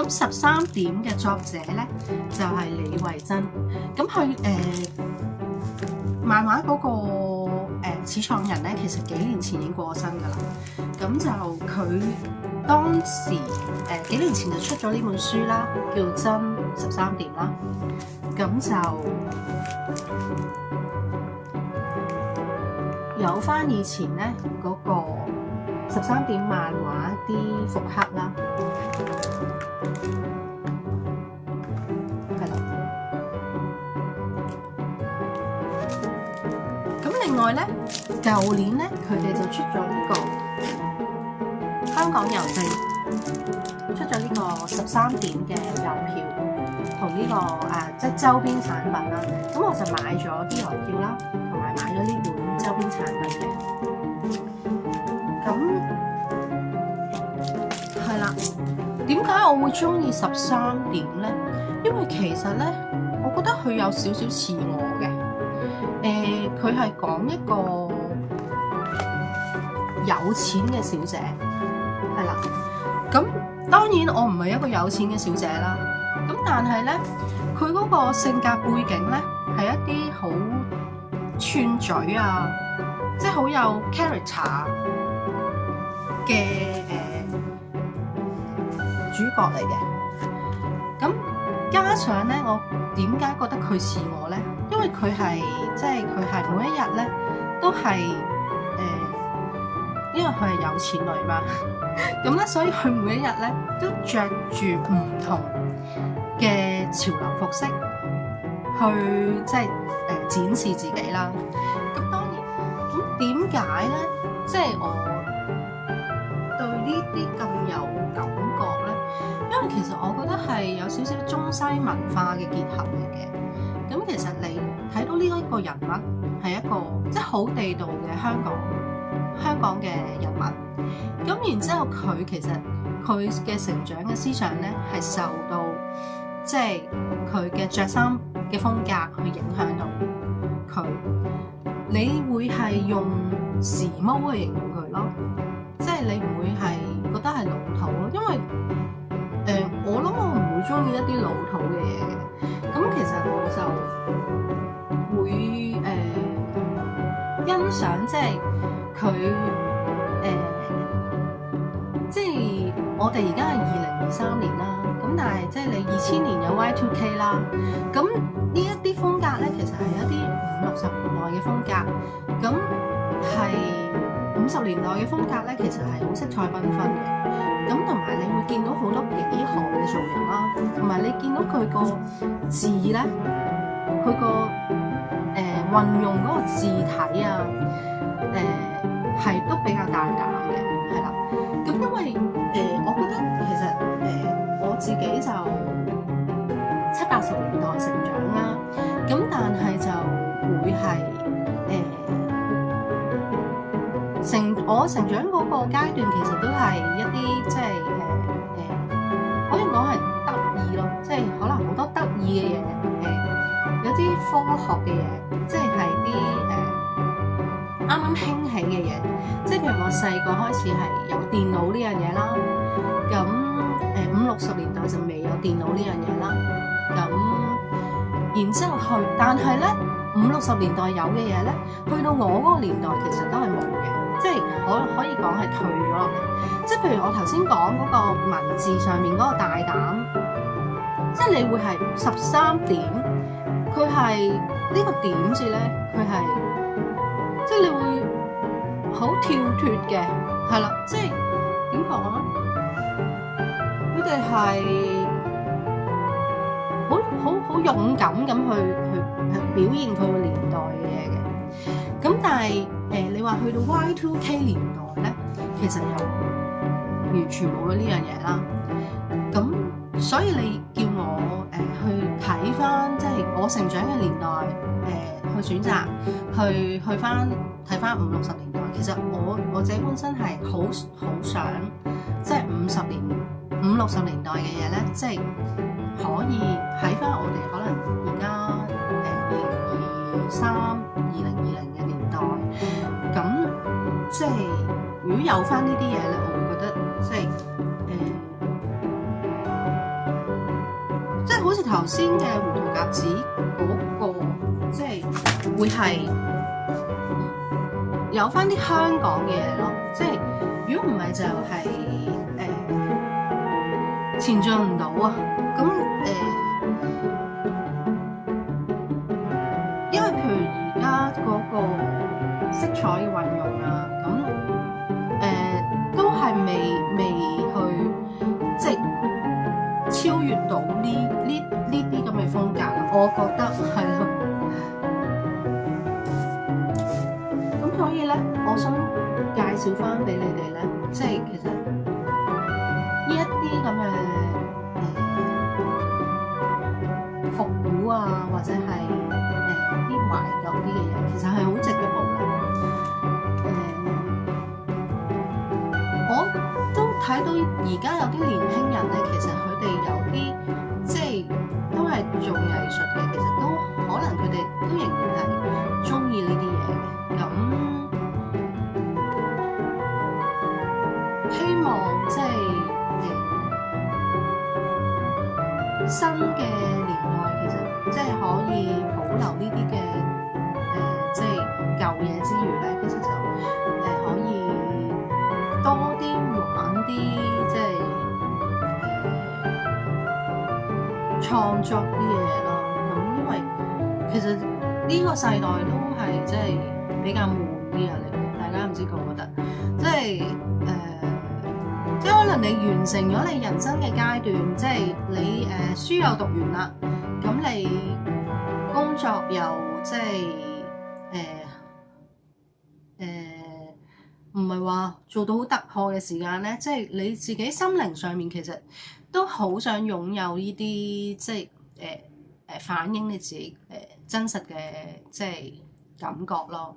咁13點嘅作者咧就係李慧珍。咁佢漫畫嗰個始創人咧，其實幾年前已經過身㗎啦。咁就佢當時幾年前就出咗呢本書啦，叫《真13點》啦。咁就有返以前咧嗰個13點漫畫啲復刻啦，係啦。咁另外咧，舊年咧佢哋就出咗呢個香港郵政出咗呢個13點嘅郵票，同呢個即係周邊產品啦。咁我就買咗啲郵票啦，同埋買咗呢本周邊產品嘅。咁係啦，點解我會中意13點咧？因為其實咧，我覺得佢有少少似我嘅。佢係講一個有錢嘅小姐，係啦。咁當然我唔係一個有錢嘅小姐啦。咁但係咧，佢嗰個性格背景咧係一啲好串嘴啊，即係好有 character 嘅主角嚟嘅。咁加上咧，我點解覺得佢似我咧？因為佢係即係佢係每一日咧都係因為佢係有錢女嘛，咁咧所以佢每一日咧都着住唔同嘅潮流服飾去即係展示自己啦。咁當然，咁點解咧？即係我對呢啲咁有感覺咧，因為其實我覺得係有少少中西文化嘅結合嚟嘅。咁其實你睇到呢一個人物係一個即係好地道嘅香港嘅人物。咁然之後佢其實佢嘅成長嘅思想咧係受到即係佢嘅着衫嘅風格去影響到佢。你會係用時髦去形容佢咯，即係你唔會係覺得係老土咯，因為我諗我唔會中意一啲老土嘅嘢嘅。咁其實我就會欣賞即係佢即係我哋而家係2023年啦，咁但係即係你2000年有 Y2K 啦，咁呢一啲風格咧其實係一啲50、60年代嘅風格，咁係50年代嘅風格咧，其實係好色彩繽紛嘅，咁同埋你會見到好多幾何嘅造型啦，同埋你見到佢個字咧，佢個運用嗰個字體啊，係都比較大膽嘅，係啦。咁因為我覺得其實我自己就70、80年代成長啦，咁但係就會係我成長嗰個階段，其實都係一啲即係可以講係得意咯，即係可能好多得意嘅嘢，有啲科學嘅嘢，即係啲啱啱興起嘅嘢，即係譬如我細個開始係有電腦呢樣嘢啦，咁50、60年代就未有電腦呢樣嘢啦，咁然之後去，但係咧50、60年代有嘅嘢咧，去到我嗰個年代其實都係冇嘅。即係可以講係退咗落嚟，即係譬如我頭先講嗰個文字上面嗰個大膽，即係你會係13點，佢係呢個點字咧，佢係即係你會好跳脫嘅，係啦，即係點講咧？佢哋係好勇敢咁去表現佢個年代嘅嘢嘅，咁但係你話去到 Y2K 年代咧，其實又完全冇咗呢樣嘢啦。咁所以你叫我去睇翻，即係我成長嘅年代，去選擇去翻睇翻50、60年代。其實我自己本身係好想，即係50、60年代嘅嘢咧，即係可以喺翻我哋可能而家2023、2020嘅年代。咁即係如果有翻呢啲嘢咧，我會覺得即係係好似頭先嘅胡桃夾子嗰個，即係會係有翻啲香港嘅嘢咯。即係如果唔係就係前進唔到啊。咁因為譬如而家嗰個色彩嘅運用啊，咁都係未去即係超越到呢啲咁嘅風格啦。我覺得係咯。咁所以咧，我想介紹翻俾你哋咧，即係其實呢一啲咁嘅復古啊，或者係啲懷舊啲嘅嘢，其實係好值一步嘅。我都睇到而家有啲年輕人咧，其實佢哋有啲即係都係做藝術嘅，其實都可能佢哋都仍然係中意呢啲嘢嘅。咁希望即係新嘅年代，其實即係可以保留呢啲嘅即係舊嘢之餘咧，其實就可以多啲玩啲即係創作啲嘢咯。咁因為其實呢個世代都係即係比較悶啲啊，大家唔知覺唔覺得？即係即係可能你完成咗你人生嘅階段，即係你書又讀完啦，咁你工作又即係唔係話做到好突破嘅時間咧，即係你自己心靈上面其實都好想擁有呢啲即係反映你自己真實嘅即係感覺咯。